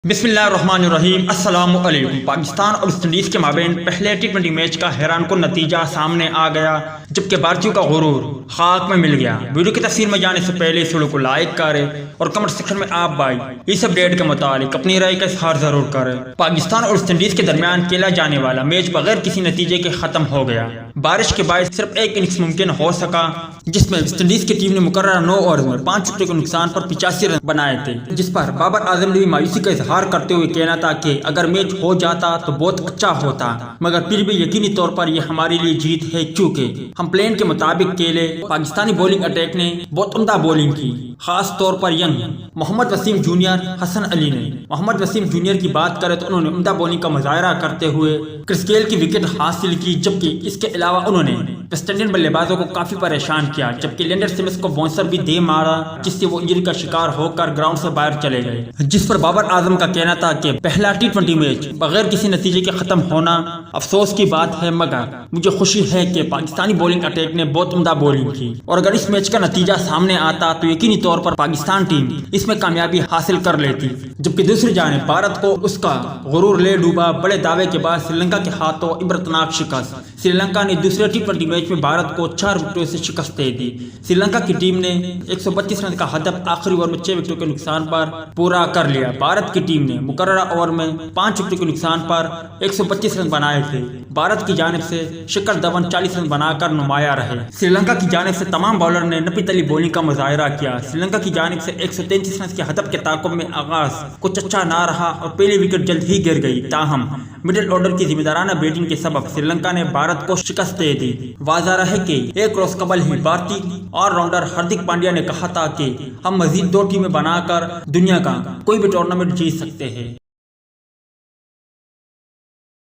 بسم اللہ الرحمن الرحیم۔ السلام علیکم۔ پاکستان اور ویسٹ انڈیز کے مابین پہلے ٹی20 میچ کا حیران کن نتیجہ سامنے آ گیا، جبکہ بھارتیوں کا غرور خاک میں مل گیا۔ ویڈیو کی تفصیل میں جانے سے پہلے اس ویڈیو کو لائک کریں اور کمنٹ سیکشن میں آپ بھائی اس اپڈیٹ کے متعلق اپنی رائے کا اظہار ضرور کریں۔ پاکستان اور ویسٹ انڈیز کے درمیان کھیلا جانے والا میچ بغیر کسی نتیجے کے ختم ہو گیا۔ بارش کے باعث صرف ایک اننگز ممکن ہو سکا، جس میں ویسٹ انڈیز کی ٹیم نے مقررہ 9 اوورز میں 5 وکٹوں کے نقصان پر 85 رن بنائے تھے، جس پر بابر اعظم نے بھی مایوسی کا اظہار کرتے ہوئے کہنا تھا کہ اگر میچ ہو جاتا تو بہت اچھا ہوتا، مگر پھر بھی یقینی طور پر یہ ہمارے لیے جیت ہے کیونکہ ہم پلان کے مطابق کھیلے۔ پاکستانی بولنگ اٹیک نے بہت عمدہ بولنگ کی، خاص طور پر ینگ محمد وسیم جونیئر، حسن علی نے۔ محمد وسیم جونیئر کی بات کریں تو انہوں نے عمدہ بولنگ کا مظاہرہ کرتے ہوئے کرس گیل کی وکٹ حاصل کی، جبکہ اس کے علاوہ انہوں نے ویسٹ انڈین بلے بازوں کو کافی پریشان کیا، جبکہ لینڈر سمتھ کو باؤنسر بھی دے مارا، جس سے وہ انجری کا شکار ہو کر گراؤنڈ سے باہر چلے گئے، جس پر بابر اعظم کا کہنا تھا کہ پہلا ٹی20 میچ بغیر کسی نتیجے کے ختم ہونا افسوس کی بات ہے، مگر مجھے خوشی ہے کہ پاکستانی بولنگ اٹیک نے بہت عمدہ بولنگ کی، اور اگر اس میچ کا نتیجہ سامنے آتا تو یقینی طور پر پاکستان ٹیم اس میں کامیابی حاصل کر لیتی۔ جبکہ دوسری جانب بھارت کو اس کا غرور لے ڈوبا۔ بڑے دعوے کے بعد سری لنکا کے ہاتھوں عبرتناک شکست۔ سری لنکا نے دوسرے ٹی20 میچ میں بھارت کو 4 وکٹوں سے شکست دے دی۔ سری لنکا کی ٹیم نے 132 رن کا ہدف آخری اوور میں 6 وکٹوں کے نقصان پر پورا کر لیا۔ بھارت کی ٹیم نے مقررہ اوور میں 5 وکٹوں کے نقصان پر 125 رن بنائے تھے۔ بھارت کی جانب سے شکر دھون 40 رن بنا کر نمایاں رہے۔ سری لنکا کی جانب سے تمام بالر نے نپی تلی بولنگ کا مظاہرہ کیا۔ سری لنکا کی جانب سے 133 رن کے ہدف کے تعاقب میں آغاز کچھ اچھا نہ رہا اور پہلی وکٹ جلد ہی گر گئی، تاہم مڈل آرڈر کی ذمہ دارانہ بیٹنگ کے سبب سری لنکا نے بھارت کو شکست دے دی۔ واضح رہے کہ ایک روز قبل ہی بھارتی آل راؤنڈر ہاردک پانڈیا نے کہا تھا کہ ہم مزید 2 ٹیمیں بنا کر دنیا کا کوئی بھی ٹورنامنٹ جیت سکتے ہیں۔